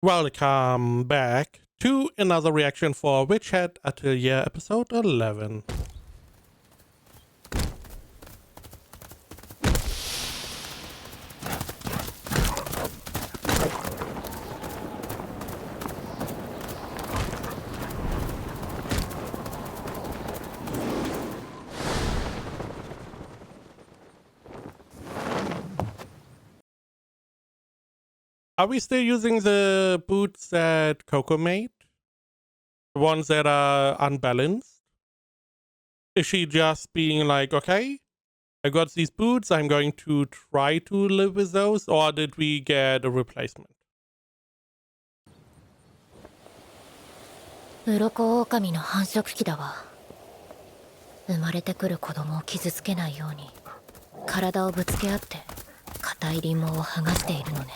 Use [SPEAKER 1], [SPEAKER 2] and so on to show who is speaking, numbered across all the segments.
[SPEAKER 1] Welcome back to another reaction for Witch Hat Atelier episode 11. Are we still using the boots that Coco made? The ones that are unbalanced? Is she just being like, okay, I got these boots, I'm going to try to live with those, or did we get a replacement?
[SPEAKER 2] 鱗狼の繁殖期だわ。生まれてくる子供を傷つけないように体をぶつけ合って硬いリンモを剥がしているのね。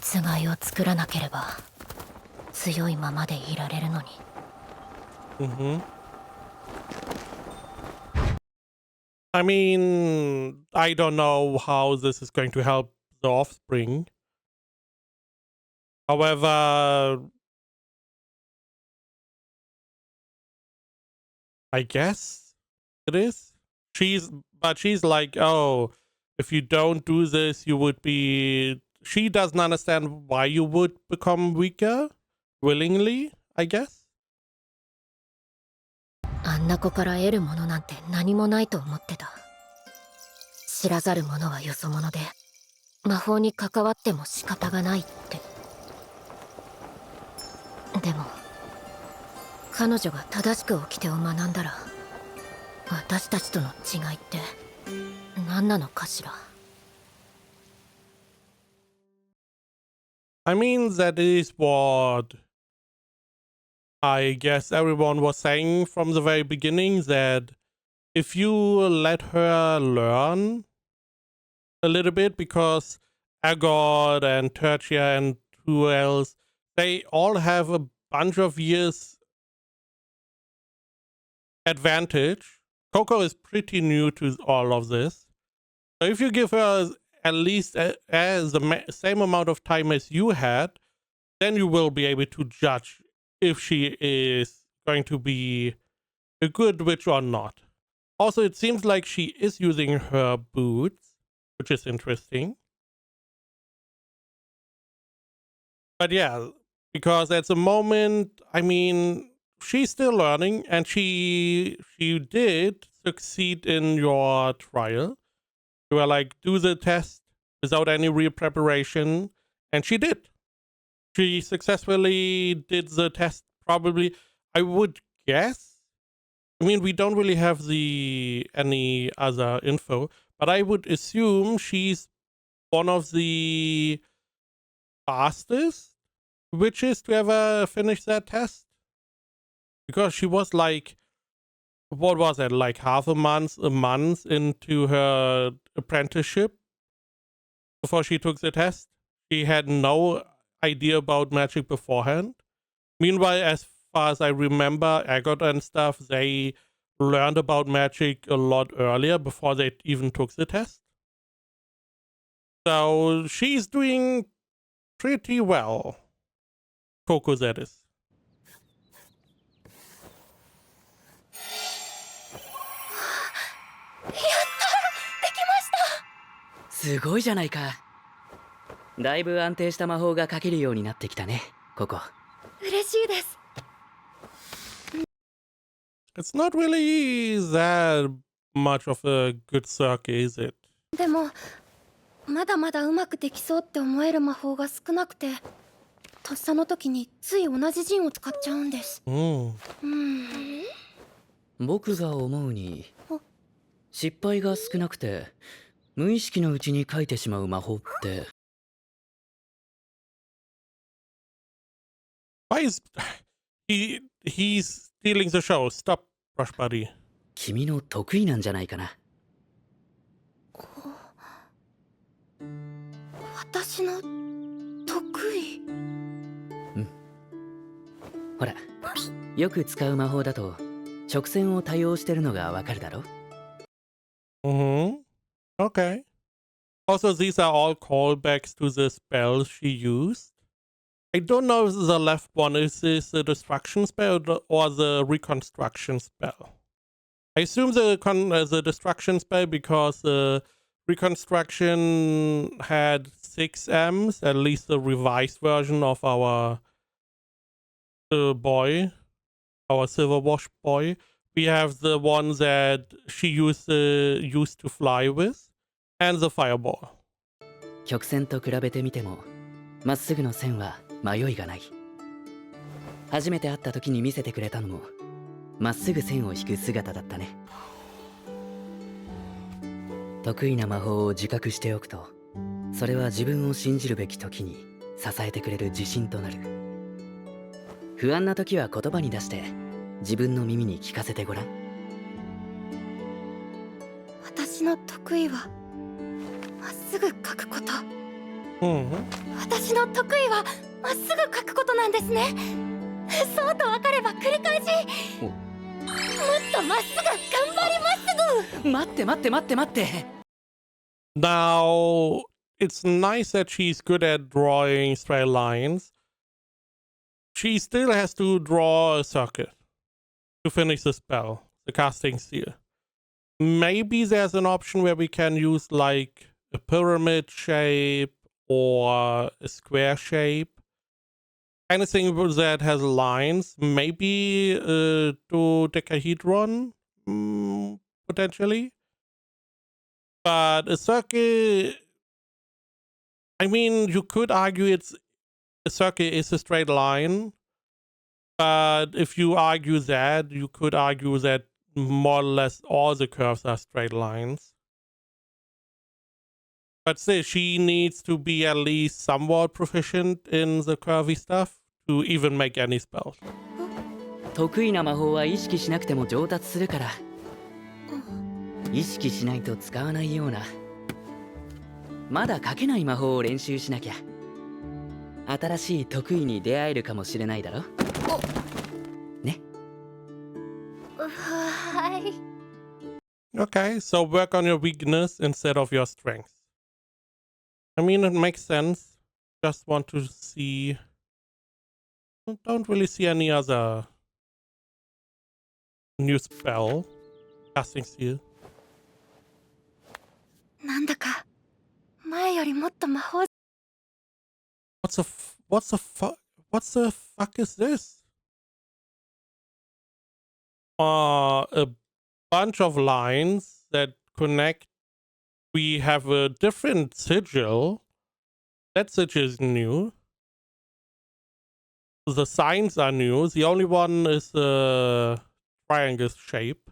[SPEAKER 2] つがいを作らなければ強いままでいられるのに。
[SPEAKER 1] I mean, I don't know how this is going to help the offspring. However, I guess it is. She's like, oh, if you don't do this, you would be... She doesn't understand why you would become weaker willingly, I guess.
[SPEAKER 2] あんな子から得るものなんて何もないと思ってた。知らざる者はよそ者で魔法に関わっても仕方がないって。でも彼女が正しく掟を学んだら私たちとの違いって何なのかしら。
[SPEAKER 1] I mean, that is what I guess everyone was saying from the very beginning, that if you let her learn a little bit, because Agod and Tertia and who else, they all have a bunch of years advantage. Coco is pretty new to all of this. So if you give her at least as the same amount of time as you had, then you will be able to judge if she is going to be a good witch or not. Also, it seems like she is using her boots, which is interesting. But yeah, because at the moment, I mean, she's still learning, and she did succeed in your trial. You were like, do the test without any real preparation, and she did. She successfully did the test, probably, I would guess. I mean, we don't really have any other info, but I would assume she's one of the fastest witches to ever finish that test. Because she was like, what was it, like half a month into her apprenticeship before she took the test. She had no idea about magic beforehand. Meanwhile, as far as I remember, Aggot and stuff, they learned about magic a lot earlier before they even took the test. So she's doing pretty well. Coco, that is.
[SPEAKER 3] すごいじゃないか。だいぶ安定した魔法がかけるようになってきたね、ココ。
[SPEAKER 2] 嬉しいです。
[SPEAKER 1] It's not really that much of a good circle, is it?
[SPEAKER 2] でもまだまだうまくできそうって思える魔法が少なくて、とっさの時につい同じ陣を使っちゃうんです。
[SPEAKER 3] 僕が思うに失敗が少なくて無意識のうちに書いてしまう魔法って。
[SPEAKER 1] Why is he's stealing the show? Stop, Brush Buddy.
[SPEAKER 3] 君の得意なんじゃないかな。
[SPEAKER 2] 私の得意？
[SPEAKER 3] ほら、よく使う魔法だと直線を多用してるのがわかるだろ。
[SPEAKER 1] Okay. Also, these are all callbacks to the spells she used. I don't know if the left one is this the destruction spell or the reconstruction spell. I assume the destruction spell because the reconstruction had 6 M's, at least the revised version of our boy, our silver wash boy. We have the one that she used to fly with, and the fireball.
[SPEAKER 3] 曲線と比べてみてもまっすぐの線は迷いがない。初めて会った時に見せてくれたのもまっすぐ線を引く姿だったね。得意な魔法を自覚しておくと、それは自分を信じるべき時に支えてくれる自信となる。不安な時は言葉に出して自分の耳に聞かせてごらん。
[SPEAKER 2] 私の得意はまっすぐ書くこと。私の得意はまっすぐ書くことなんですね。そうと分かれば繰り返し。もっとまっすぐ頑張りますぐ。
[SPEAKER 3] 待って待って待って待って。
[SPEAKER 1] Now, it's nice that she's good at drawing straight lines. She still has to draw a circuit to finish the spell, the casting seal. Maybe there's an option where we can use like a pyramid shape or a square shape. Anything that has lines. Maybe dodecahedron, potentially. But a circle, I mean, you could argue a circle is a straight line. But if you argue that, you could argue that more or less all the curves are straight lines. But still, she needs to be at least somewhat proficient in the curvy stuff to even make any spells.
[SPEAKER 3] 得意な魔法は意識しなくても上達するから。意識しないと使わないような。まだ書けない魔法を練習しなきゃ。新しい得意に出会えるかもしれないだろ。ね。
[SPEAKER 2] はい。
[SPEAKER 1] Okay, so work on your weakness instead of your strength. I mean, it makes sense. Just want to see. Don't really see any other new spell. Casting seal.
[SPEAKER 2] なんだか前よりもっと魔法。
[SPEAKER 1] What's the fuck is this? A bunch of lines that connect. We have a different sigil. That sigil is new. The signs are new. The only one is the triangle shape.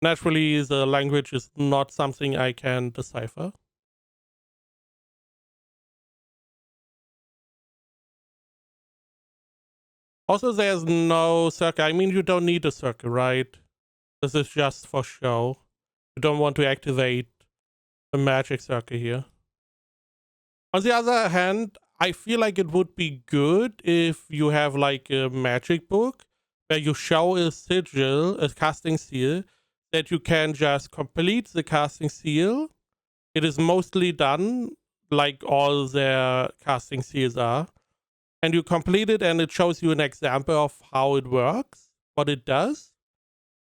[SPEAKER 1] Naturally, the language is not something I can decipher. Also, there's no circle. I mean, you don't need a circle, right? This is just for show. You don't want to activate a magic circle here. On the other hand, I feel like it would be good if you have like a magic book where you show a sigil, a casting seal, that you can just complete the casting seal. It is mostly done, like all their casting seals are. And you complete it and it shows you an example of how it works, what it does.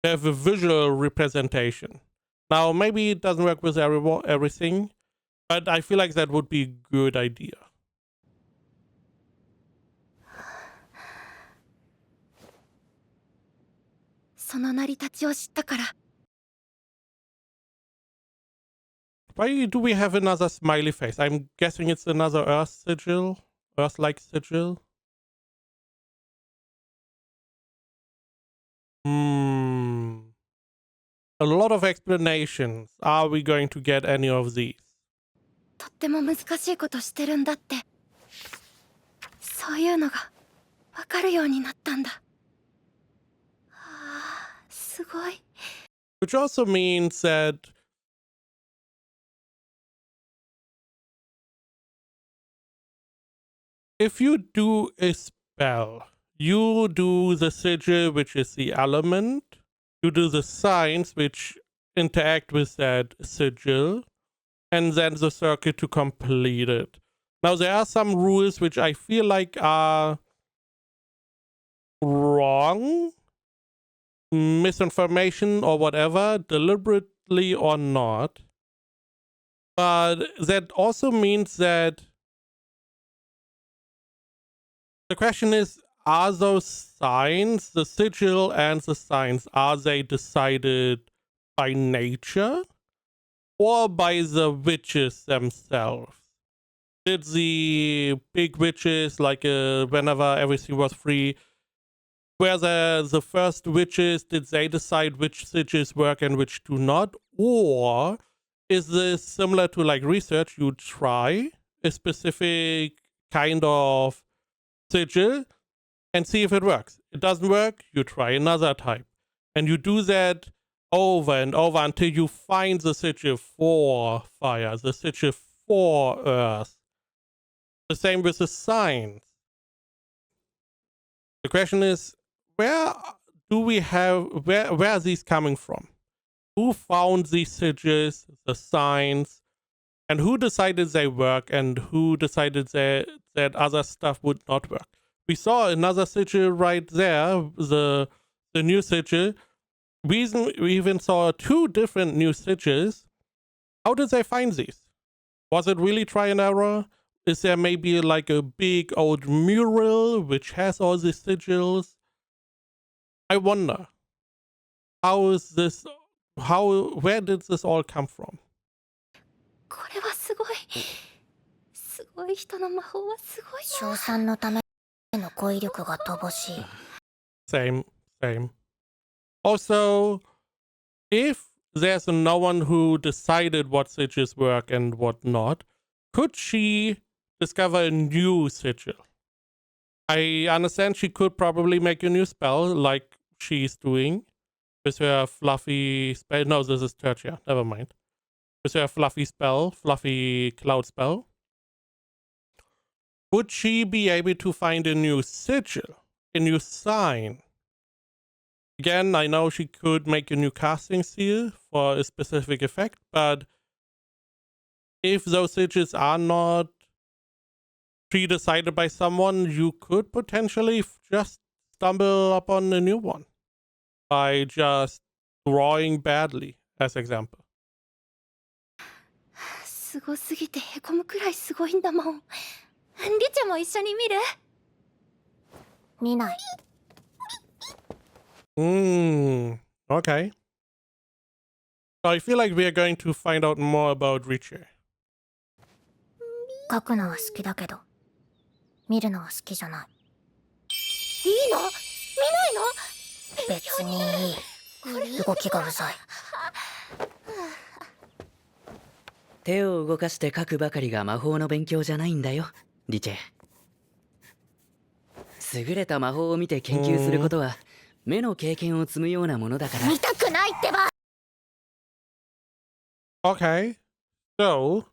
[SPEAKER 1] You have a visual representation. Now, maybe it doesn't work with everything, but I feel like that would be a good idea. Why do we have another smiley face? I'm guessing it's another Earth sigil, Earth-like sigil. A lot of explanations. Are we going to get any of these?
[SPEAKER 2] とっても難しいことしてるんだって。そういうのがわかるようになったんだ。すごい。
[SPEAKER 1] Which also means that if you do a spell, you do the sigil, which is the element. You do the signs, which interact with that sigil. And then the circuit to complete it. Now, there are some rules which I feel like are wrong, misinformation or whatever, deliberately or not. But that also means that the question is, are those signs, the sigil and the signs, are they decided by nature or by the witches themselves? Did the big witches, like whenever everything was free, were the first witches, did they decide which sigils work and which do not? Or is this similar to like research? You try a specific kind of sigil and see if it works. It doesn't work, you try another type. And you do that over and over until you find the sigil for fire, the sigil for earth. The same with the signs. The question is, where do we have, where are these coming from? Who found these sigils, the signs, and who decided they work and who decided that other stuff would not work? We saw another sigil right there, the new sigil. We even saw 2 different new sigils. How did they find these? Was it really try and error? Is there maybe like a big old mural which has all these sigils? I wonder. How is this? Where did this all come from?
[SPEAKER 2] これはすごい。すごい人の魔法はすごいな。
[SPEAKER 4] 賞賛のための語彙力が乏しい。
[SPEAKER 1] Same. Also, if there's no one who decided what sigils work and what not, could she discover a new sigil? I understand she could probably make a new spell like she's doing with her fluffy spell. No, this is Tertia. Never mind. With her fluffy cloud spell. Would she be able to find a new sigil, a new sign? Again, I know she could make a new casting seal for a specific effect, but if those sigils are not pre-decided by someone, you could potentially just stumble upon a new one by just drawing badly, as example.
[SPEAKER 2] すごすぎてへこむくらいすごいんだもん。リチャも一緒に見る？
[SPEAKER 4] 見ない。
[SPEAKER 1] Okay. So I feel like we are going to find out more about Riche.
[SPEAKER 4] 書くのは好きだけど、見るのは好きじゃない。
[SPEAKER 2] いいの？見ないの？
[SPEAKER 4] 別にいい。動きがうざい。
[SPEAKER 3] 手を動かして書くばかりが魔法の勉強じゃないんだよ、リチェ。優れた魔法を見て研究することは目の経験を積むようなものだから。
[SPEAKER 4] 見たくないってば。
[SPEAKER 1] Okay. So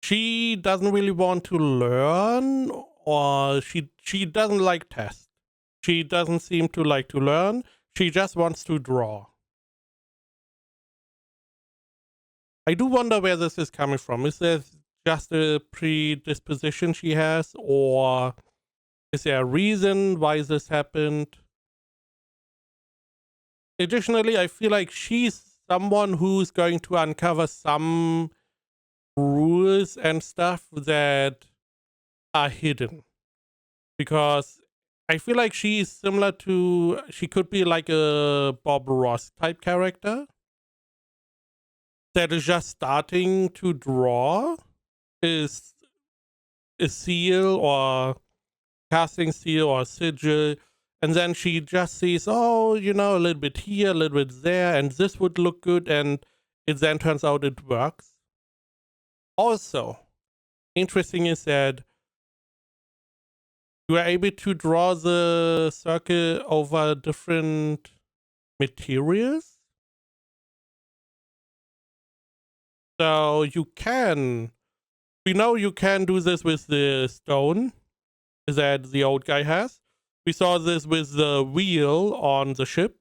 [SPEAKER 1] she doesn't really want to learn, or she doesn't like tests. She doesn't seem to like to learn. She just wants to draw. I do wonder where this is coming from. Is there just a predisposition she has, or is there a reason why this happened? Additionally, I feel like she's someone who's going to uncover some rules and stuff that are hidden, because I feel like she's similar to, she could be like a Bob Ross type character that is just starting to draw is a seal or casting seal or sigil, and then she just sees, oh, you know, a little bit here, a little bit there, and this would look good, and it then turns out it works. Also, interesting is that you are able to draw the circle over different materials. So you can, we know you can do this with the stone that the old guy has. We saw this with the wheel on the ship,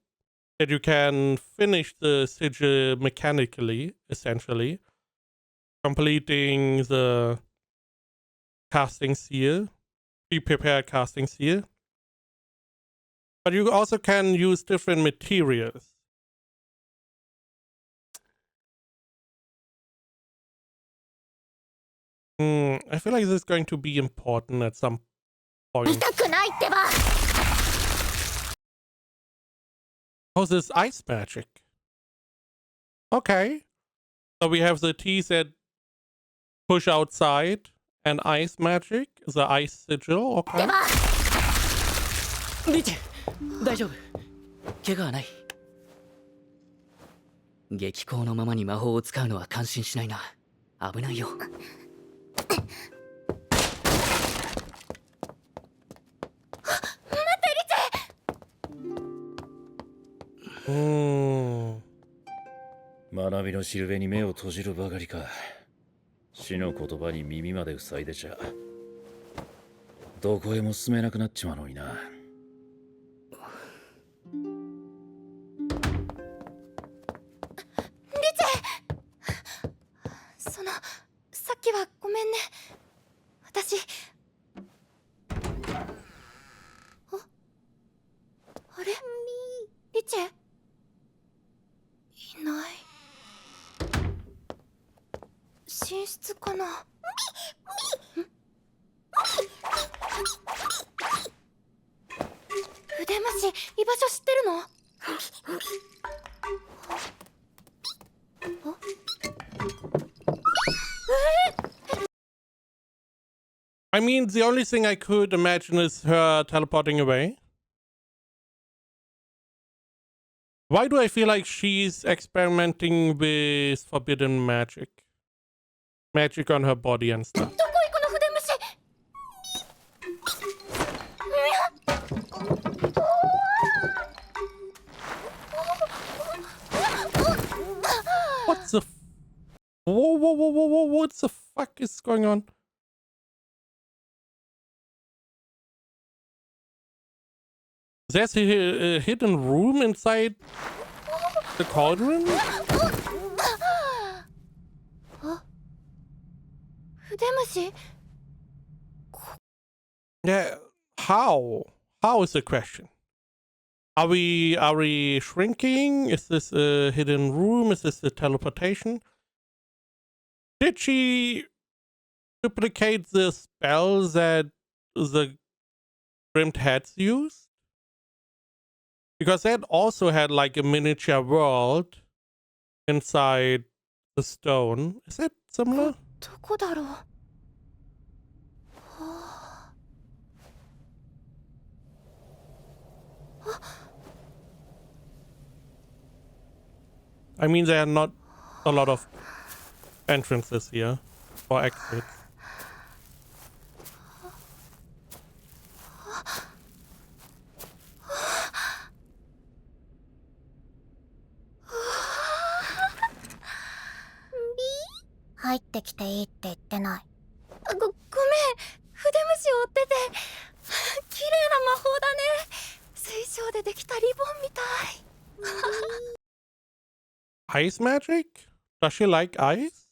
[SPEAKER 1] that you can finish the sigil mechanically, essentially. completing the casting seal, pre-prepared casting seal. But you also can use different materials. I feel like this is going to be important at some point.
[SPEAKER 4] 痛くないってば。
[SPEAKER 1] Oh, this ice magic. Okay. So we have the teeth that push outside and ice magic. The ice sigil. Okay.
[SPEAKER 3] リチェ、大丈夫。怪我はない。激高のままに魔法を使うのは感心しないな。危ないよ。
[SPEAKER 5] 学びのしるべに目を閉じるばかりか。死の言葉に耳まで塞いでちゃどこへも進めなくなっちまうのにな。
[SPEAKER 2] そのさっきはごめんね。私あれリチェいない。寝室かな。筆虫居場所知ってるの？
[SPEAKER 1] I mean, the only thing I could imagine is her teleporting away. Why do I feel like she's experimenting with forbidden magic? Magic on her body and stuff.
[SPEAKER 2] どこ行くの筆虫。
[SPEAKER 1] What the? Whoa! What the fuck is going on? There's a hidden room inside the cauldron?
[SPEAKER 2] 筆虫
[SPEAKER 1] Yeah. How? How is the question? Are we shrinking? Is this a hidden room? Is this a teleportation? Did she duplicate the spell that the Grimmed Heads used? Because that also had like a miniature world inside the stone. Is that similar?
[SPEAKER 2] どこだろう。
[SPEAKER 1] I mean, there are not a lot of entrances here or exits.
[SPEAKER 4] "入ってきていいって言ってない。
[SPEAKER 2] ごめん、筆虫追ってて綺麗な魔法だね。水晶でできたリボンみたい。
[SPEAKER 1] Ice magic? Does she like ice?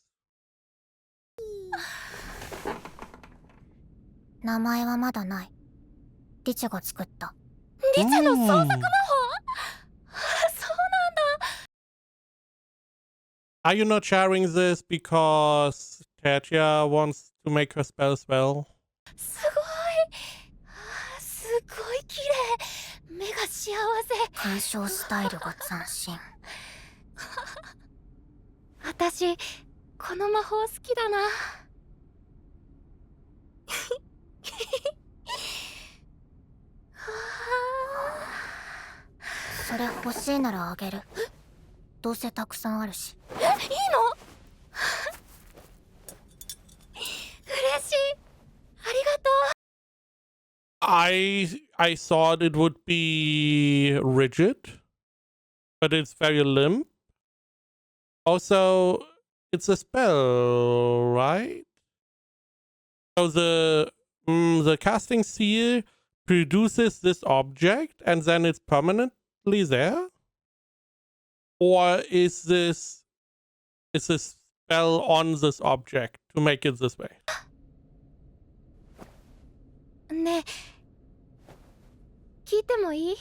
[SPEAKER 4] 名前はまだない。リチェが作った。
[SPEAKER 2] リチェの創作魔法？そうなんだ。
[SPEAKER 1] Are you not sharing this because Tatya wants to make her spells well?
[SPEAKER 2] すごい。すごい綺麗。目が幸せ。
[SPEAKER 4] 鑑賞スタイルが斬新。
[SPEAKER 2] 私この魔法好きだな。
[SPEAKER 4] それ欲しいならあげる。どうせたくさんあるし。
[SPEAKER 2] いいの？嬉しい。ありがとう。
[SPEAKER 1] I thought it would be rigid, but it's very limp. Also, it's a spell, right? So the casting seal produces this object and then it's permanently there? Or is this spell on this object to make it this way.
[SPEAKER 2] ねえ、聞いてもいい？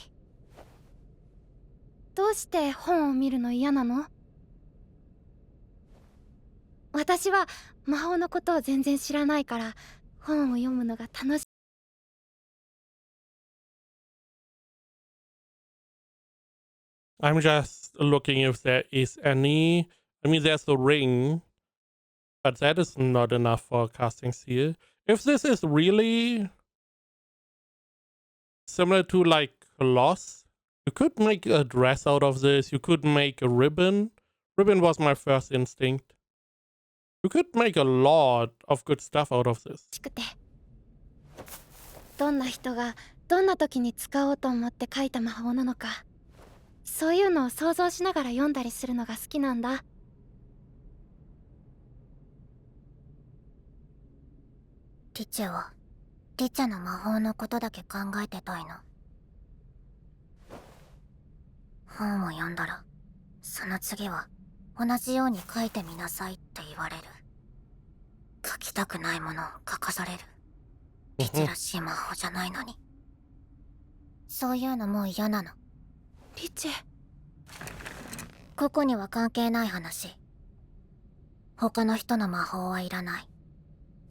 [SPEAKER 2] どうして本を見るの嫌なの？私は魔法のことを全然知らないから本を読むのが楽しい。
[SPEAKER 1] I'm just looking if there is any. I mean, there's the ring, but that is not enough for casting seal. If this is really similar to like cloth, you could make a dress out of this. You could make a ribbon. Ribbon was my first instinct. You could make a lot of good stuff out of this.
[SPEAKER 2] くて、どんな人がどんな時に使おうと思って書いた魔法なのか、そういうのを想像しながら読んだりするのが好きなんだ。
[SPEAKER 4] リチェはリチェの魔法のことだけ考えてたいの。本を読んだらその次は同じように書いてみなさいって言われる。書きたくないものを書かされる。リチェらしい魔法じゃないのに。そういうのもう嫌なの。
[SPEAKER 2] リチェ、
[SPEAKER 4] ここには関係ない話。他の人の魔法はいらない。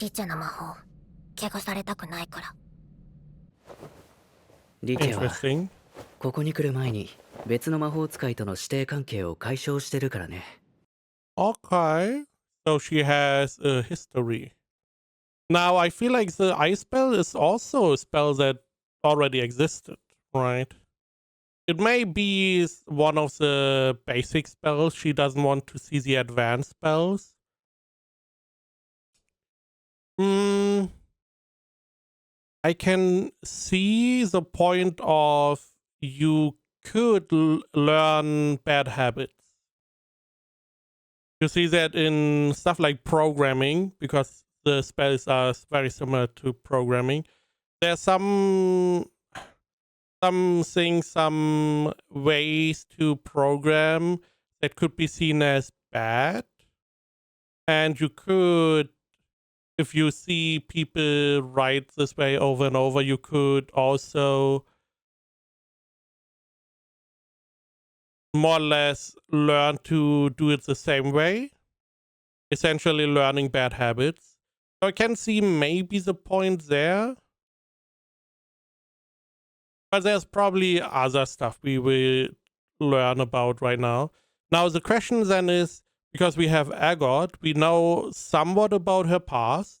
[SPEAKER 4] リチェの魔法汚されたくないから。
[SPEAKER 3] リチェは
[SPEAKER 1] Interesting.
[SPEAKER 3] ここに来る前に別の魔法使いとの師弟関係を解消してるからね。
[SPEAKER 1] Okay. So she has a history. Now, I feel like the ice spell is also a spell that already existed, right? It may be one of the basic spells. She doesn't want to see the advanced spells. I can see the point of you could learn bad habits. You see that in stuff like programming, because the spells are very similar to programming. There's some things, some ways to program that could be seen as bad. And you could, if you see people write this way over and over, you could also more or less learn to do it the same way, essentially learning bad habits. So I can see maybe the point there, but there's probably other stuff we will learn about right now. Now the question then is, because we have Agot, we know somewhat about her past,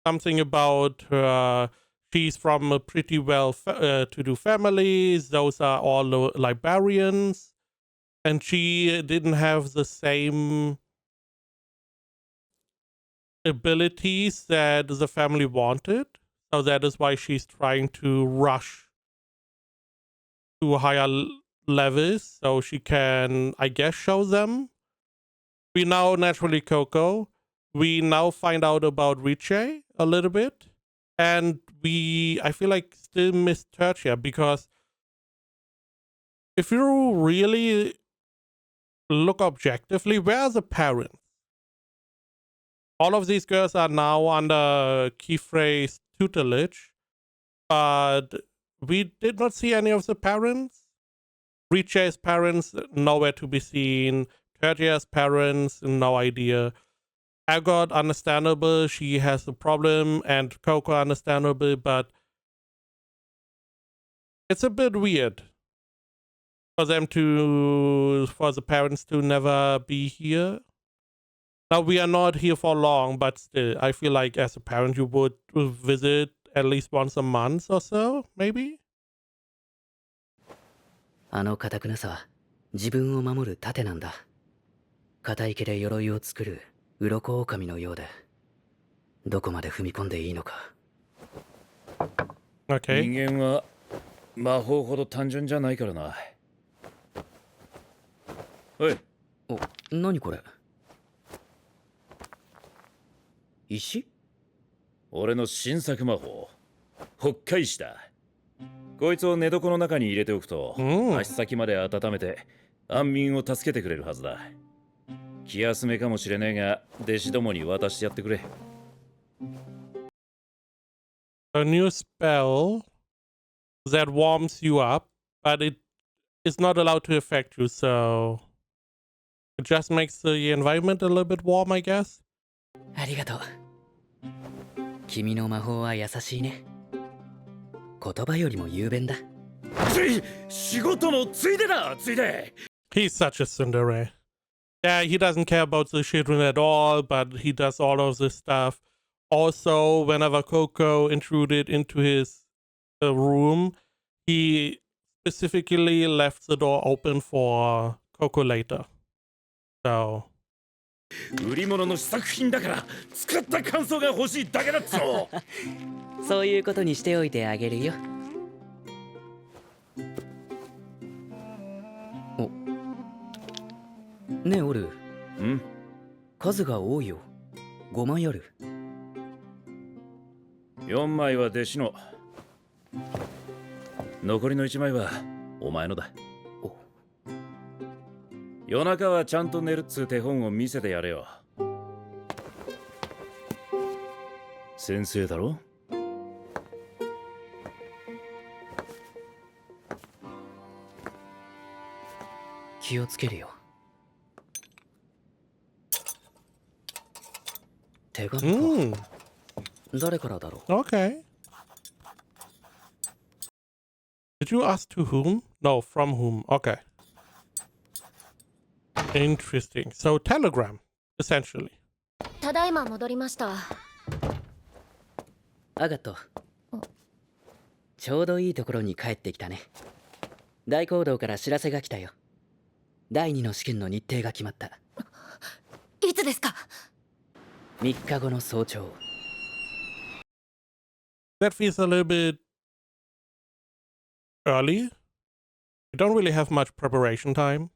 [SPEAKER 1] something about her. She's from a pretty well to-do family. Those are all librarians. And she didn't have the same abilities that the family wanted. So that is why she's trying to rush to higher levels so she can, I guess, show them. We know naturally Coco. We now find out about Riche a little bit. And I feel like, still miss Tertia, because if you really look objectively, where are the parents? All of these girls are now under Keyfray's tutelage, but we did not see any of the parents. Riche's parents, nowhere to be seen. Tertia's parents, no idea. Agot, understandable, she has a problem, and Coco, understandable, but it's a bit weird for the parents to never be here. Now, we are not here for long, but still, I feel like as a parent, you would visit at least once a month or so, maybe?
[SPEAKER 3] あの堅くなさは自分を守る盾なんだ。硬い毛で鎧を作る鱗狼のようで、どこまで踏み込んでいいのか。
[SPEAKER 1] Okay.
[SPEAKER 5] 人間は魔法ほど単純じゃないからな。おい。
[SPEAKER 3] お、何これ？石？
[SPEAKER 5] 俺の新作魔法、北海石だ。こいつを寝床の中に入れておくと、足先まで温めて安眠を助けてくれるはずだ。気休めかもしれねえが、弟子どもに渡してやってくれ。
[SPEAKER 1] A new spell that warms you up, but it is not allowed to affect you, so it just makes the environment a little bit warm, I guess.
[SPEAKER 3] ありがとう。君の魔法は優しいね。言葉よりも雄弁だ。
[SPEAKER 5] 仕事のついでだ、ついで。
[SPEAKER 1] He's such a tsundere. Yeah, he doesn't care about the children at all, but he does all of this stuff. Also, whenever Coco intruded into his room, he specifically left the door open for Coco later. So,
[SPEAKER 5] 売り物の試作品だから使った感想が欲しいだけだっつの。
[SPEAKER 3] そういうことにしておいてあげるよ。お、ねえオル。
[SPEAKER 5] ん？
[SPEAKER 3] 数が多いよ。5枚ある。
[SPEAKER 5] 4枚は弟子の。残りの1枚はお前のだ。
[SPEAKER 3] お、
[SPEAKER 5] 夜中はちゃんと寝るっつう手本を見せてやれよ。先生だろ？
[SPEAKER 3] 気をつけるよ。手紙か。
[SPEAKER 1] mm,
[SPEAKER 3] 誰からだろう。
[SPEAKER 1] okay. Did you ask to whom? No, from whom. Okay. Interesting. So, telegram, essentially.
[SPEAKER 2] ただいま戻りました。
[SPEAKER 3] アガット。ちょうどいいところに帰ってきたね。大講堂から知らせが来たよ。第2の試験の日程が決まった。
[SPEAKER 2] いつですか
[SPEAKER 3] 3日後の早朝。
[SPEAKER 1] That feels a little bit early. We don't really have much preparation time.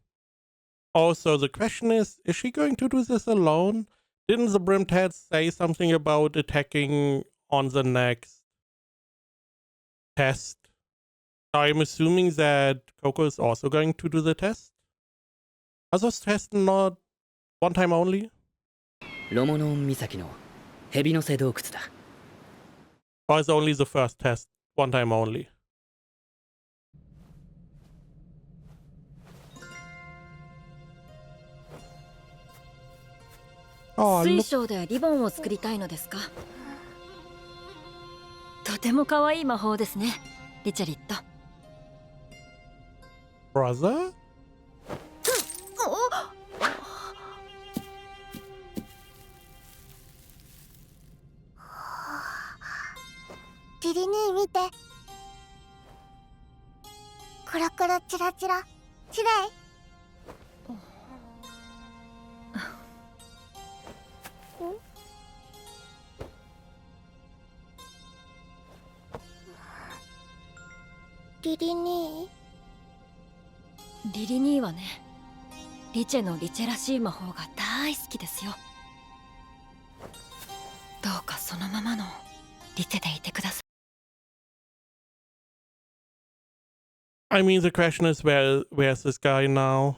[SPEAKER 1] Also, the question is she going to do this alone? Didn't the Brimhead say something about attacking on the next test? I'm assuming that Coco is also going to do the test. Are those tests not one time only?
[SPEAKER 3] ロモノン岬の蛇の背洞窟だ。
[SPEAKER 1] Or is only the first test one time only? Oh,
[SPEAKER 2] 水
[SPEAKER 1] look,
[SPEAKER 2] 晶でリボンを作りたいのですかとても可愛い魔法ですね、リチャリット。
[SPEAKER 1] brother?
[SPEAKER 4] リリ兄見て。コロコロチラチラきれい。リリ兄、
[SPEAKER 2] リリ兄はね、リチェのリチェらしい魔法が大好きですよ。どうかそのままのリチェでいてください。
[SPEAKER 1] I mean, the question is, where's this guy now?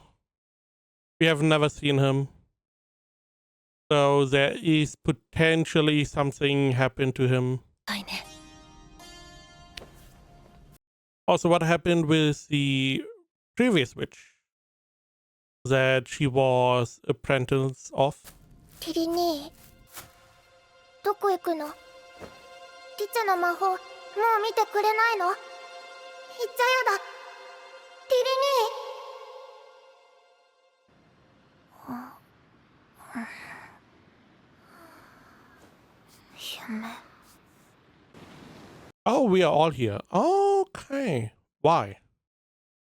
[SPEAKER 1] We have never seen him. So there is potentially something happened to him.
[SPEAKER 2] はいね。
[SPEAKER 1] Also, what happened with the previous witch that she was apprentice of?
[SPEAKER 4] リリ兄、どこ行くの？リチェの魔法もう見てくれないの？行っちゃやだ。リリ兄。夢。
[SPEAKER 1] Oh, we are all here. Okay. Why?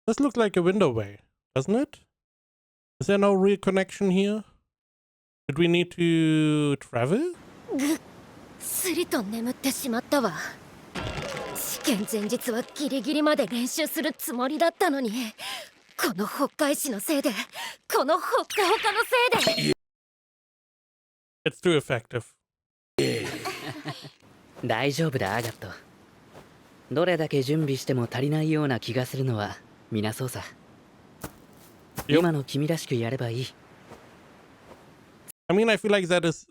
[SPEAKER 1] This looks like a window way, doesn't it? Is there no real connection here? Did we need to travel?
[SPEAKER 2] すりと眠ってしまったわ。試験前日はギリギリまで練習するつもりだったのに、この北海市のせいで、このほっかほかのせいで。
[SPEAKER 1] It's too effective.
[SPEAKER 3] 大丈夫だアガット。どれだけ準備しても足りないような気がするのは皆そうさ。今の君らしくやればいい。
[SPEAKER 1] I mean, I feel like that is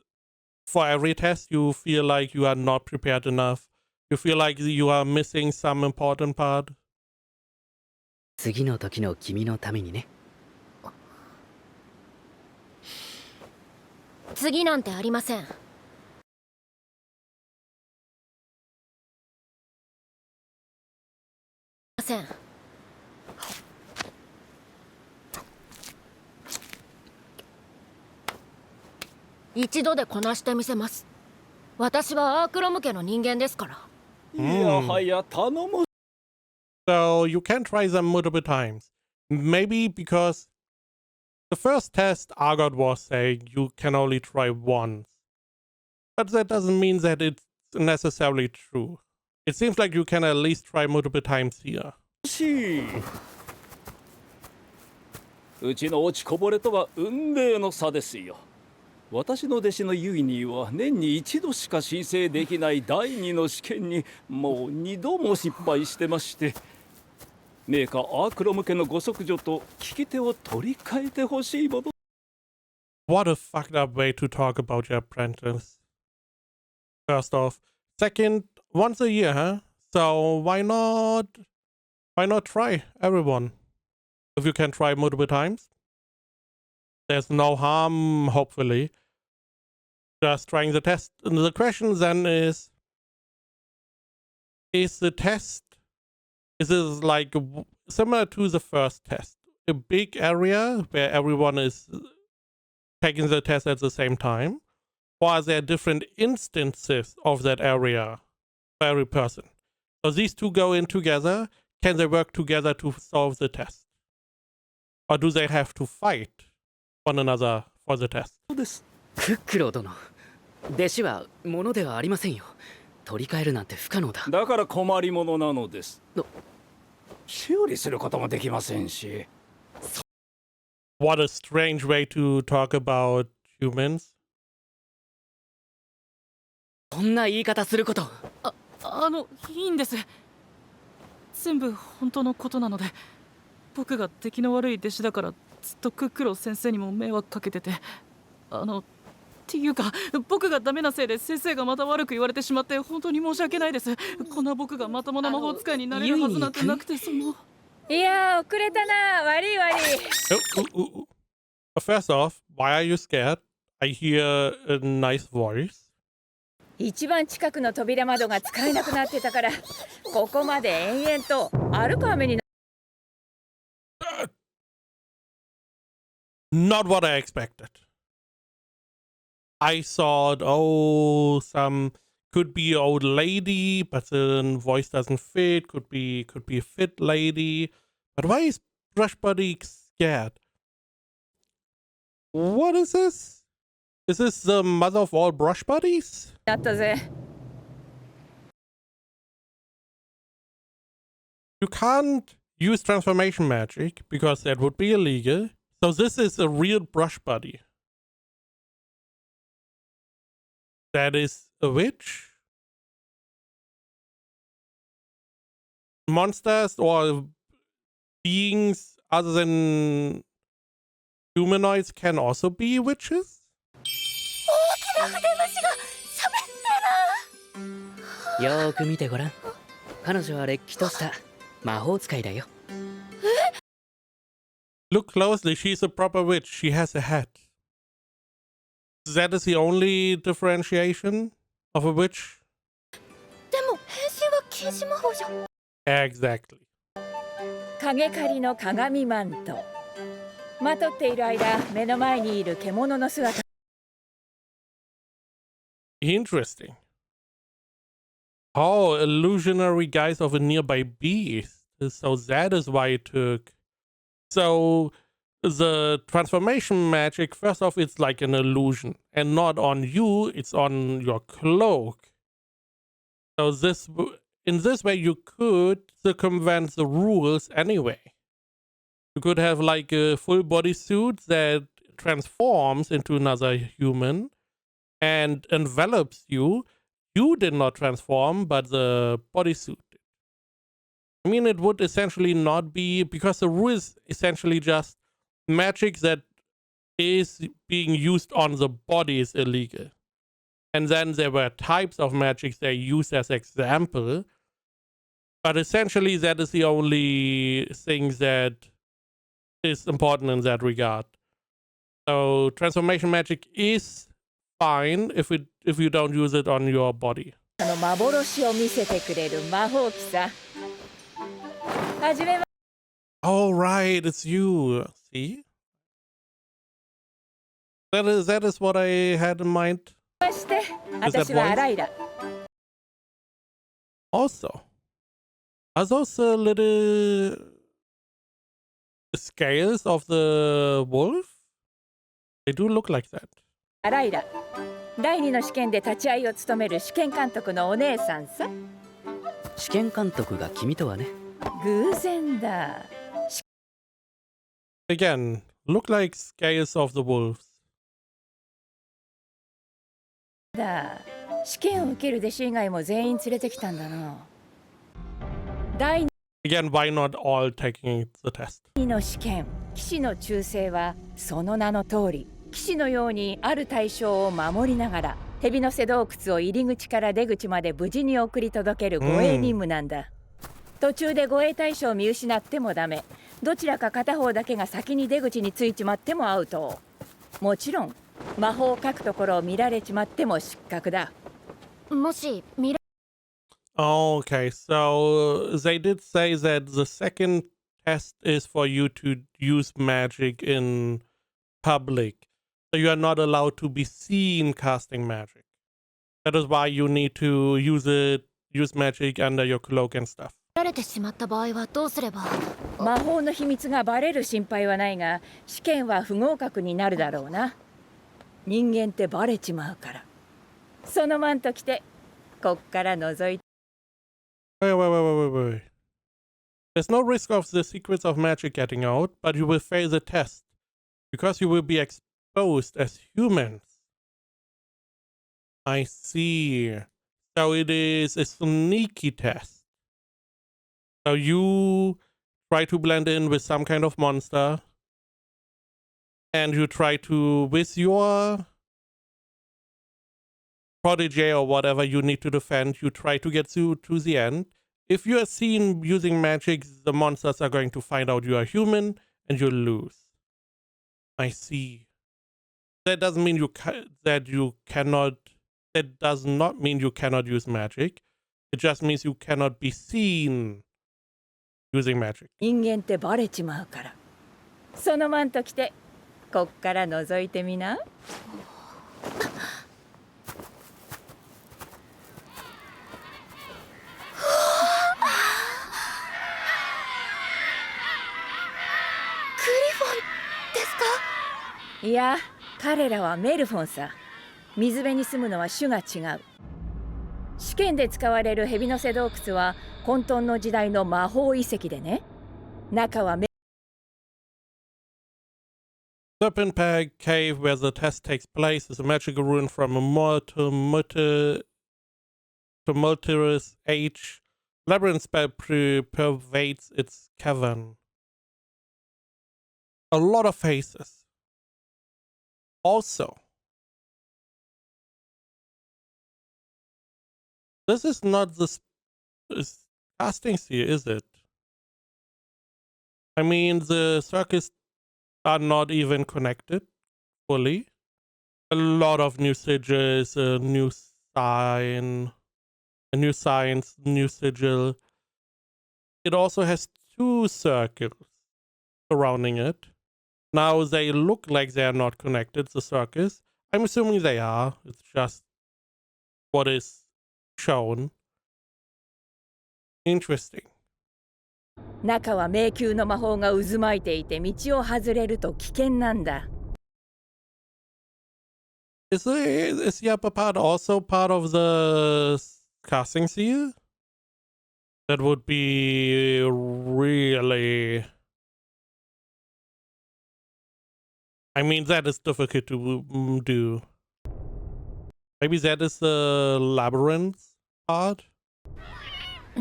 [SPEAKER 1] for every test. You feel like you are not prepared enough. You feel like you are missing some important part.
[SPEAKER 3] 次の時の君のためにね。
[SPEAKER 2] 次なんてありません。ません。一度でこなしてみせます。私はアークロム家の人間ですから。
[SPEAKER 5] いやはや頼も
[SPEAKER 1] So you can try them multiple times. Maybe because the first test Argot was saying you can only try once. But that doesn't mean that it's necessarily true. It seems like you can at least try multiple times here.
[SPEAKER 5] しい。うちの落ちこぼれとは運命の差ですよ。私の弟子のユイニーは年に一度しか申請できない第二の試験にもう二度も失敗してまして、メーカーアークロム家のご息女と聞き手を取り替えてほしいもの。
[SPEAKER 1] What a fucked up way to talk about your apprentice. First off. Second, once a year, huh? So why not try everyone? If you can try multiple times. There's no harm, hopefully. Just trying the test. And the question then is the test, is it like similar to the first test? A big area where everyone is taking the test at the same time? Or are there different instances of that area for every person? So these two go in together. Can they work together to solve the test? Or do they have to fight one another for the test?
[SPEAKER 3] クックロー殿、弟子は物ではありませんよ。取り替えるなんて不可能だ。
[SPEAKER 5] だから困りものなのです。修理することもできませんし。
[SPEAKER 1] What a strange way to talk about humans.
[SPEAKER 3] そんな言い方すること。
[SPEAKER 6] いいんです。全部本当のことなので、僕が出来の悪い弟子だからずっとクックロー先生にも迷惑かけてて、っていうか僕がダメなせいで先生がまた悪く言われてしまって本当に申し訳ないです。こんな僕がまともな魔法使いになれるはずなんてなくて、その。
[SPEAKER 7] いやー、遅れたな。悪い悪い。
[SPEAKER 1] First off, why are you scared? I hear a nice voice.
[SPEAKER 7] 一番近くの扉窓が使えなくなってたから、ここまで延々と歩く羽目にな。
[SPEAKER 1] Not what I expected. I thought, oh, some could be an old lady, but the voice doesn't fit. Could be a fit lady. But why is Brush Buddy scared? What is this? Is this the mother of all brush buddies?
[SPEAKER 7] だったぜ。
[SPEAKER 1] You can't use transformation magic because that would be illegal. So this is a real brush buddy. That is a witch. Monsters or beings other than humanoids can also be witches?
[SPEAKER 2] 大きな筆虫が喋ってる。
[SPEAKER 3] よーく見てごらん。彼女はれっきとした魔法使いだよ。
[SPEAKER 1] Look closely, she's a proper witch. She has a hat. That is the only differentiation of a witch?
[SPEAKER 2] でも変身は禁止魔法じゃ。
[SPEAKER 1] Exactly.
[SPEAKER 7] 影狩りの鏡マント。まとっている間、目の前にいる獣の姿。
[SPEAKER 1] Interesting. Oh, illusionary guise of a nearby beast. So that is why it took. So the transformation magic, first off, it's like an illusion. And not on you, it's on your cloak. So in this way, you could circumvent the rules anyway. You could have like a full bodysuit that transforms into another human and envelops you. You did not transform, but the bodysuit did. I mean, it would essentially not be, because the rule is essentially just magic that is being used on the body is illegal. And then there were types of magics they used as example. But essentially, that is the only thing that is important in that regard. So transformation magic is fine if you don't use it on your body.
[SPEAKER 7] 幻を見せてくれる魔法機さ。はじめま
[SPEAKER 1] Oh right, it's you. See? That is what I had in mind.
[SPEAKER 7] して。私はアライラ。
[SPEAKER 1] Also, are those little scales of the wolf? They do look like that.
[SPEAKER 7] アライラ。第2の試験で立ち会いを務める試験監督のお姉さんさ。
[SPEAKER 3] 試験監督が君とはね。
[SPEAKER 7] 偶然だ。
[SPEAKER 1] Again, look like scales of the wolves.
[SPEAKER 7] 試験を受ける弟子以外も全員連れてきたんだな。第
[SPEAKER 1] Again, why not all taking the test?
[SPEAKER 7] 2の試験、騎士の忠誠はその名の通り、騎士のようにある対象を守りながら、蛇の瀬洞窟を入り口から出口まで無事に送り届ける護衛任務なんだ。途中で護衛対象を見失ってもダメ。どちらか片方だけが先に出口に着いちまってもアウト。もちろん、魔法を書くところを見られちまっても失格だ。
[SPEAKER 2] もし見ら
[SPEAKER 1] Okay, so they did say that the second test is for you to use magic in public. So you are not allowed to be seen casting magic. That is why you need to use magic under your cloak and stuff.
[SPEAKER 2] れてしまった場合はどうすれば。
[SPEAKER 7] 魔法の秘密がバレる心配はないが、試験は不合格になるだろうな。人間ってバレちまうから。そのマント着て、こっから覗いて。
[SPEAKER 1] Wait. There's no risk of the secrets of magic getting out, but you will fail the test because you will be exposed as humans. I see. So it is a sneaky test. So you try to blend in with some kind of monster, and you try to, with your protege or whatever you need to defend, you try to get to the end. If you are seen using magic, the monsters are going to find out you are human and you'll lose. I see. That doesn't mean that does not mean you cannot use magic. It just means you cannot be seen using magic.
[SPEAKER 7] 人間ってバレちまうから。そのマント着て、こっから覗いてみな。いや、彼らはメルフォンさ。水辺に住むのは種が違う。試験で使われる蛇の瀬洞窟は混沌の時代の魔法遺跡でね。中は
[SPEAKER 1] Serpent Peg Cave, where the test takes place, is a magical ruin from a more tumultuous age. Labyrinth spell pervades its cavern. A lot of faces. Also, this is not the casting sphere, is it? I mean, the circus are not even connected fully. A lot of new sigils, a new sign, a new signs, new sigil. It also has two circles surrounding it. Now they look like they are not connected, the circus. I'm assuming they are. It's just what is shown. Interesting.
[SPEAKER 7] 中は迷宮の魔法が渦巻いていて道を外れると危険なんだ。
[SPEAKER 1] Is the upper part also part of the casting seal? That would be really... I mean, that is difficult to do. Maybe that is the labyrinth part?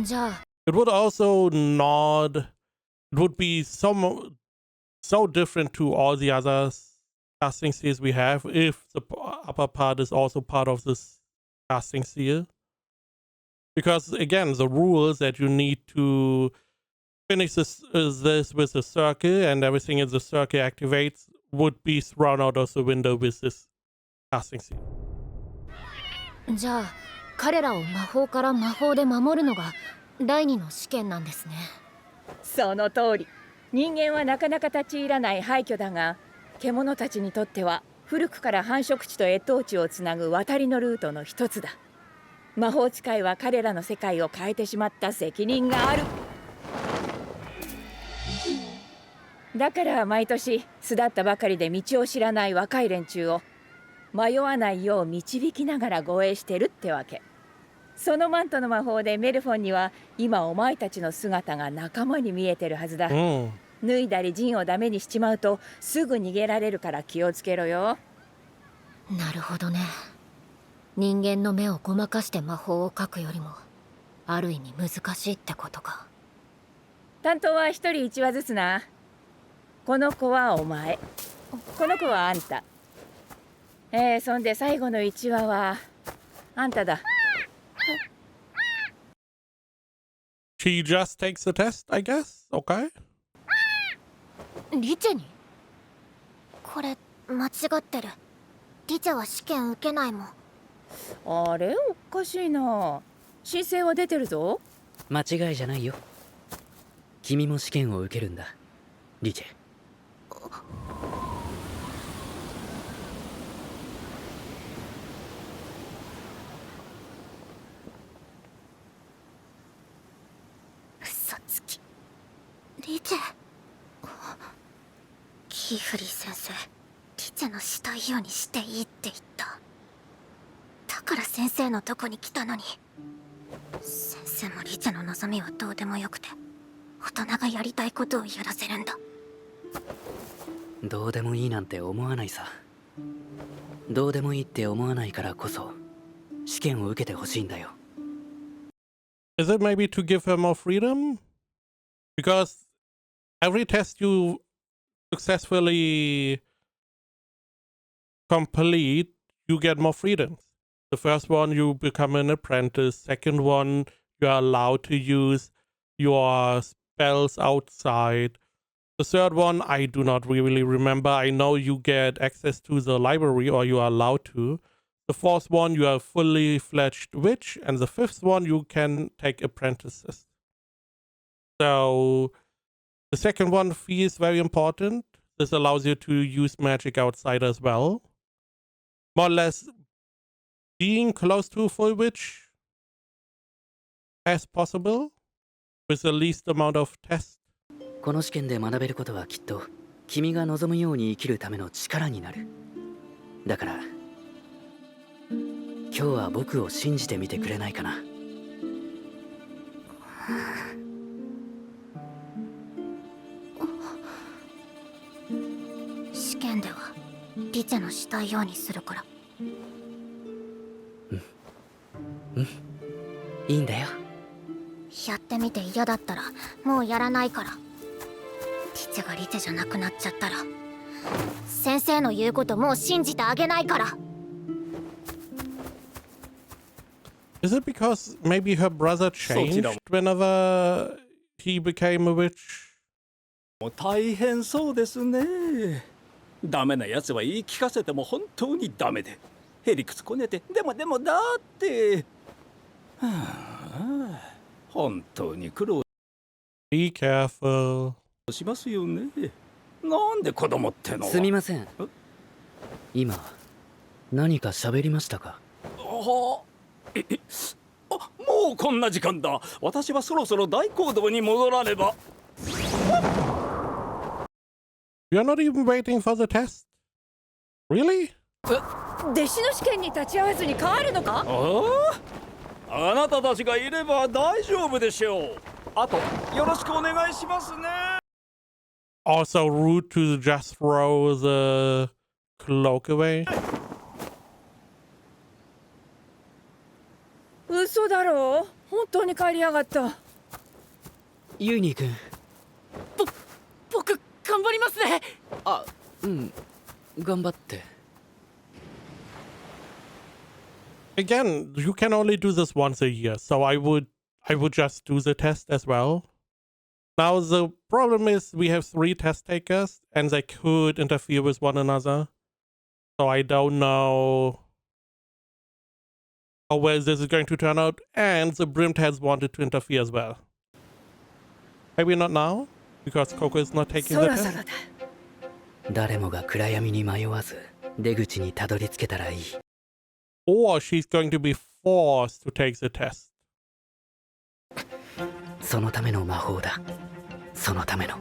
[SPEAKER 2] じゃあ
[SPEAKER 1] It would also not... It would be so different to all the others casting seals we have, if the upper part is also part of this casting seal. Because again, the rule is that you need to finish this with a circle, and everything in the circle activates would be thrown out of the window with this casting seal.
[SPEAKER 2] じゃあ彼らを魔法から魔法で守るのが第二の試験なんですね。
[SPEAKER 7] その通り。人間はなかなか立ち入らない廃墟だが、獣たちにとっては古くから繁殖地と越冬地をつなぐ渡りのルートの一つだ。魔法使いは彼らの世界を変えてしまった責任がある。だから毎年巣立ったばかりで道を知らない若い連中を迷わないよう導きながら護衛してるってわけ。そのマントの魔法でメルフォンには今お前たちの姿が仲間に見えてるはずだ。脱いだり陣をダメにしちまうとすぐ逃げられるから気をつけろよ。
[SPEAKER 2] なるほどね。人間の目をごまかして魔法を書くよりもある意味難しいってことか。
[SPEAKER 7] 担当は一人一話ずつな。この子はお前、この子はあんた。そんで最後の一話はあんただ。
[SPEAKER 1] She just takes the test, I guess. Okay.
[SPEAKER 2] リチェに？
[SPEAKER 4] これ間違ってる。リチャは試験受けないもん。
[SPEAKER 7] あれおかしいな。申請は出てるぞ。
[SPEAKER 3] 間違いじゃないよ。君も試験を受けるんだ、リチェ。
[SPEAKER 4] 嘘つき。リチェ。キーフリー先生、リチェのしたいようにしていいって言った。だから先生のとこに来たのに。先生もリチェの望みはどうでもよくて、大人がやりたいことをやらせるんだ。
[SPEAKER 3] どうでもいいなんて思わないさ。どうでもいいって思わないからこそ試験を受けてほしいんだよ。
[SPEAKER 1] Is it maybe to give her more freedom? Because every test you successfully complete, you get more freedoms. The first one, you become an apprentice. Second one, you are allowed to use your spells outside. The third one, I do not really remember. I know you get access to the library, or you are allowed to. The fourth one, you are a fully fledged witch. And the fifth one, you can take apprentices. So the second one feels very important. This allows you to use magic outside as well. More or less being close to a full witch as possible with the least amount of tests.
[SPEAKER 3] この試験で学べることはきっと君が望むように生きるための力になる。だから今日は僕を信じてみてくれないかな。
[SPEAKER 4] 試験ではリチェのしたいようにするから。
[SPEAKER 3] いいんだよ。
[SPEAKER 4] やってみて嫌だったらもうやらないから。リチェがリチェじゃなくなっちゃったら先生の言うこともう信じてあげないから。
[SPEAKER 1] Is it because maybe her brother changed whenever he became a witch?
[SPEAKER 5] 大変そうですね。ダメなやつは言い聞かせても本当にダメで、へりくつこねて、でもだって、はあ、本当に苦労
[SPEAKER 1] Be careful.
[SPEAKER 5] しますよね。なんで子供ってのは。
[SPEAKER 3] すみません。今何か喋りましたか？
[SPEAKER 5] もうこんな時間だ。私はそろそろ大講堂に戻らねば。
[SPEAKER 1] You're not even waiting for the test? Really?
[SPEAKER 7] 弟子の試験に立ち会わずに帰るのか？
[SPEAKER 5] あなたたちがいれば大丈夫でしょう。あとよろしくお願いしますね。
[SPEAKER 1] Also rude to just throw the cloak away.
[SPEAKER 7] 嘘だろう。本当に帰りやがった。
[SPEAKER 3] ユイニー君。
[SPEAKER 6] 僕頑張りますね。
[SPEAKER 3] あ、うん。頑張って。
[SPEAKER 1] Again, you can only do this once a year, so I would just do the test as well. Now the problem is we have 3 test takers and they could interfere with one another. So I don't know how well this is going to turn out, and the Brimmed has wanted to interfere as well. Maybe not now, because Coco is not taking
[SPEAKER 7] そ
[SPEAKER 1] the
[SPEAKER 7] ろそ
[SPEAKER 1] test.
[SPEAKER 7] ろだ。
[SPEAKER 3] 誰もが暗闇に迷わず出口にたどり着けたらいい。
[SPEAKER 1] Or she's going to be forced to take the test.
[SPEAKER 3] そのための魔法だ。そのための。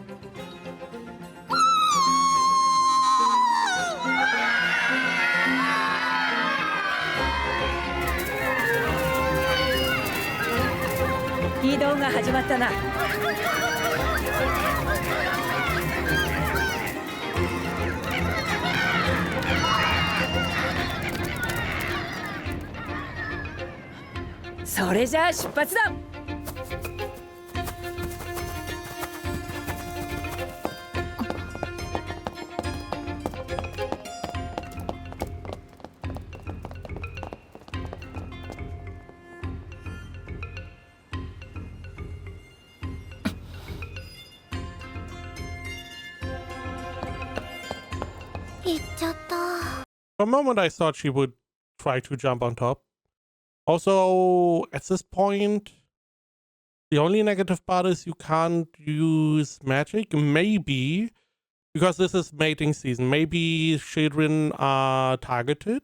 [SPEAKER 7] 移動が始まったな。それじゃあ出発だ。
[SPEAKER 4] 行っちゃった。
[SPEAKER 1] For a moment I thought she would try to jump on top. Also, at this point, the only negative part is you can't use magic. Maybe, because this is mating season, maybe children are targeted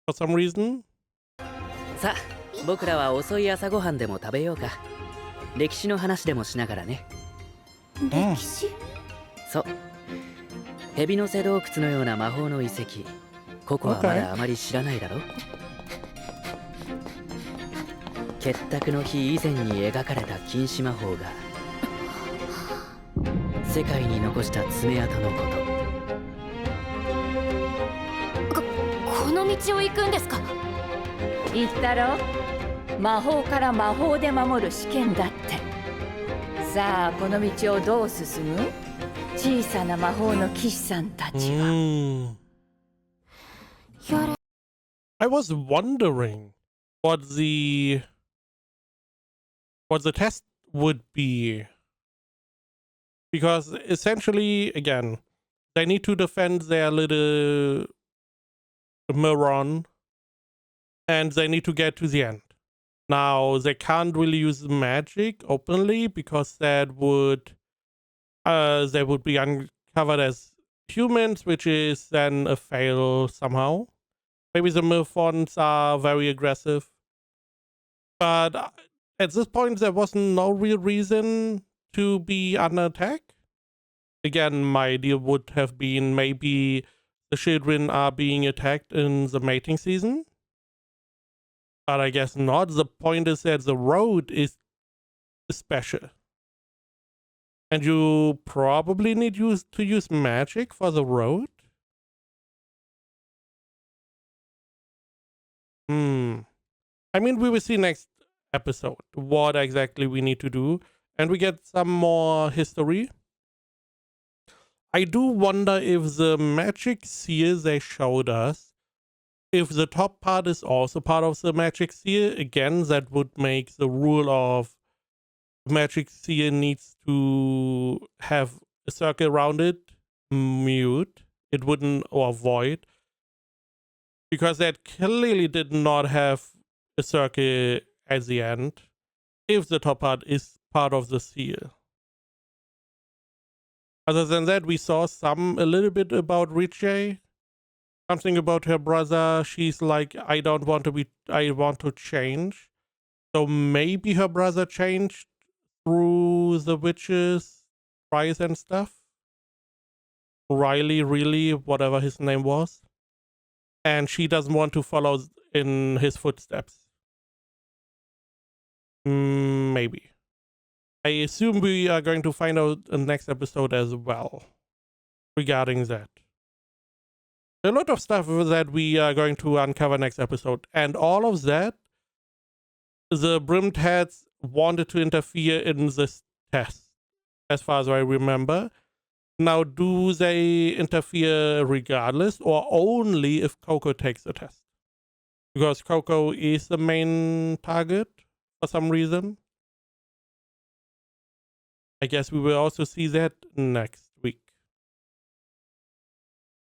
[SPEAKER 1] for some reason.
[SPEAKER 3] さあ、僕らは遅い朝ごはんでも食べようか。歴史の話でもしながらね。
[SPEAKER 4] 歴史？
[SPEAKER 3] そう。蛇の背洞窟のような魔法の遺跡。ここはまだあまり知らないだろ。結託の日以前に描かれた禁止魔法が世界に残した爪痕のこと。
[SPEAKER 2] この道を行くんですか？
[SPEAKER 7] 言ったろ。魔法から魔法で守る試験だって。さあこの道をどう進む？小さな魔法の騎士さんたちは。
[SPEAKER 1] I was wondering what the test would be, because essentially, again, they need to defend their little Miron, and they need to get to the end. Now they can't really use magic openly because that would they would be uncovered as humans, which is then a fail somehow. Maybe the Milfons are very aggressive. But at this point, there was no real reason to be under attack. Again, my idea would have been maybe the children are being attacked in the mating season. But I guess not. The point is that the road is special. And you probably need to use magic for the road? I mean, we will see next episode what exactly we need to do. And we get some more history. I do wonder if the magic seal they showed us, if the top part is also part of the magic seal. Again, that would make the rule of magic seal needs to have a circle around it mute. It wouldn't, or void, because that clearly did not have a circle at the end if the top part is part of the seal. Other than that, we saw a little bit about Richie. Something about her brother. She's like, I want to change. So maybe her brother changed through the witches' prize and stuff. Riley, really, whatever his name was. And she doesn't want to follow in his footsteps. Maybe. I assume we are going to find out in the next episode as well regarding that. A lot of stuff that we are going to uncover next episode. And all of that, the Brimmed Heads wanted to interfere in this test, as far as I remember. Now, do they interfere regardless or only if Coco takes the test? Because Coco is the main target for some reason. I guess we will also see that next.